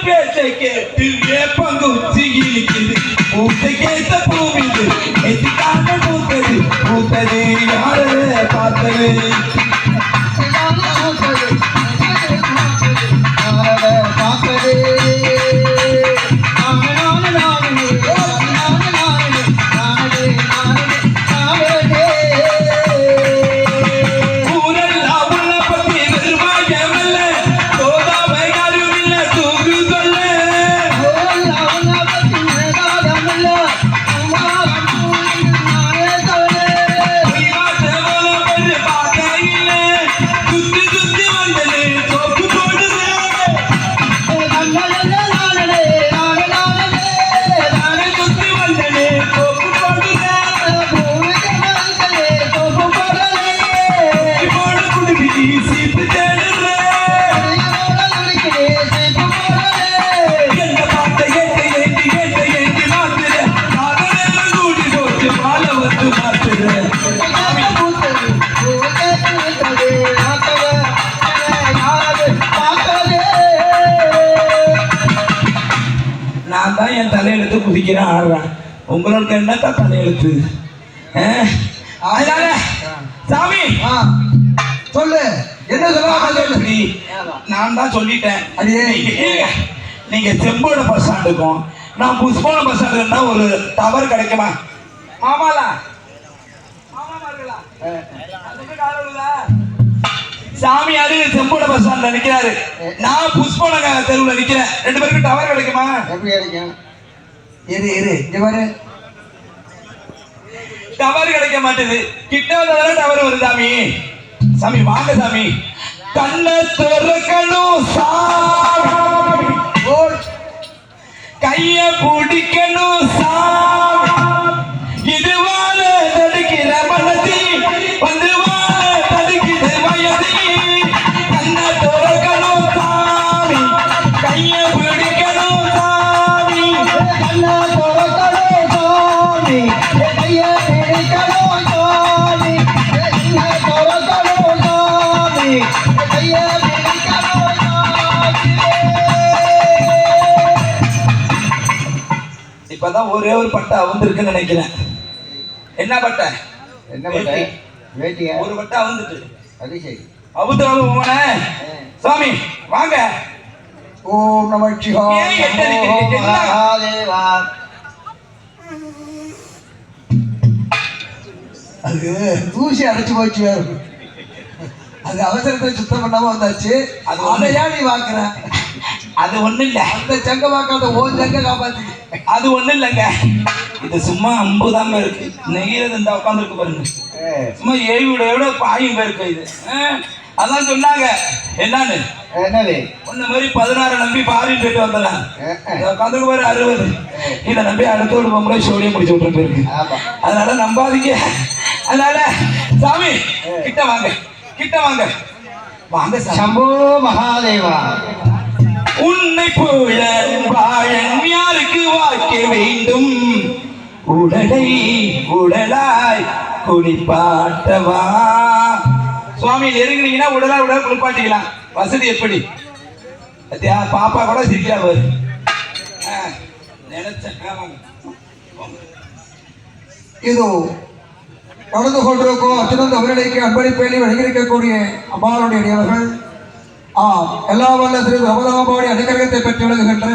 பேச்சை கேட்டு வேப்பங்குச்சி இழுக்குது பூத்தை கேட்ட பூவிது எதுக்காக பூத்தது பூத்தது யாரு பார்த்தது நான் தான் என் தலையெழுத்து குதிக்கிறேன் ஆடுறேன் உங்களுக்கு என்னக்கா தலையெழுத்து சாமி சொல்லு என்ன சொல்ல நான் தான் சொல்லிட்டேன் நீங்க செம்போட பஸ் ஸ்டாண்டுக்கும் நான் புஷ்போட பஸ் ஸ்டாண்டுக்குன்னா ஒரு டவர் கிடைக்குமா ஆமாலா சாமி யாரு செம்போட பஸ் ஸ்டாண்ட்ல நிக்கிறாரு நான் புஷ்போட தெருவுல நிக்கிறேன் ரெண்டு பேருக்கு டவர் கிடைக்குமா எப்படி கிடைக்கும் இரு இங்க பாரு டவர் கிடைக்க மாட்டேது கிட்ட வந்ததால டவர் வருது சாமி சாமி வாங்க சாமி கண்ணை திறக்கணும் சாமி கைய பிடிக்கணும் சாமி இது வாழ தடுக்கிற மனதி வந்து வாழ தடுக்கிற வயதி கண்ணை திறக்கணும் சாமி கைய பிடிக்கணும் சாமி கண்ணை திறக்கணும் சாமி கைய பிடிக்கணும் சாமி கண்ணை திறக்கணும் சாமி கைய பிடிக்கணும் இப்பதான் ஒரே ஒரு பட்டை அவுந்திருக்குன்னு நினைக்கிறேன் என்ன பட்டை என்ன பட்டை வேட்டியா ஒரு பட்டை அவுந்துட்டு அது சரி அவுத்துறாலும் போன சாமி வாங்க ஓம் நம சிவாய மகாதேவா அது தூசி அடைச்சு போச்சு அது அவசரத்தை சுத்தம் பண்ணாம வந்தாச்சு அதை ஏன் நீ வாக்குற அது ஒண்ணு இல்ல அந்த சங்க வாக்காத ஓ சங்க காப்பாத்து அது ஒண்ணு இல்லைங்க இது சும்மா அம்புதாம இருக்கு நெய்யறது இந்த உட்காந்துருக்கு பாருங்க சும்மா ஏவியோட பாயும் போயிருக்கு இது அதான் சொன்னாங்க என்னன்னு என்னது ஒன்னு மாதிரி 16 நம்பி பாரின் போயிட்டு வந்துடலாம் உட்காந்துக்கு பாரு 60 இதை நம்பி அடுத்தோடு போகும்போது சோடியை முடிச்சு விட்டு போயிருக்கு அதனால நம்பாதீங்க அதனால சாமி கிட்ட வாங்க கிட்ட வாங்க வாங்க சம்போ மகாதேவா உன்னை போல வாழன் யாருக்கு வாக்க வேண்டும் உடலை உடலாய் குளிப்பாட்டவா சுவாமி நெருங்கினீங்கன்னா உடல் குளிப்பாட்டிக்கலாம் வசதி எப்படி பாப்பா கூட சிரிக்கா வரும் நினைச்சேன் இதோ நடந்து கொண்டிருக்கும் அச்சுனந்த அவர்களுக்கு அன்பளிப்பேலி வழங்கியிருக்கக்கூடிய அம்மாளுடைய அடியவர்கள் எல்லா வல்ல திரு ரமதாபாடி அனுகிரகத்தை பெற்று விளங்குகின்ற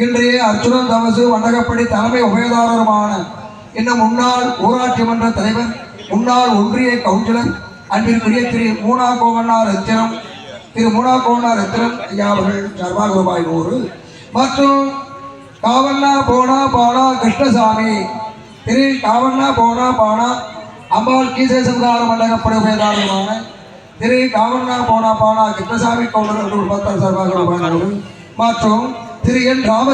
இன்றைய அர்ச்சுனன் தமசு வண்டகப்படி தலைமை உபயதாரருமான இன்னும் முன்னாள் ஊராட்சி மன்ற தலைவர் முன்னாள் ஒன்றிய கவுன்சிலர் அன்பிற்குரிய திரு மூனா கோவண்ணார் ரத்தினம் ஐயா அவர்கள் சார்பாக ரூபாய் 100 மற்றும் காவண்ணா போனா பானா கிருஷ்ணசாமி திரு காவண்ணா போனா பானா அம்பாள் கீசை சமுதார மண்டகப்படி உபயதாரருமான திரு காவண்ணா போனா பானா கிருஷ்ணசாமி கவுண்டர் சார்பாக ரூபாய் 100 மற்றும் திரு என் ராம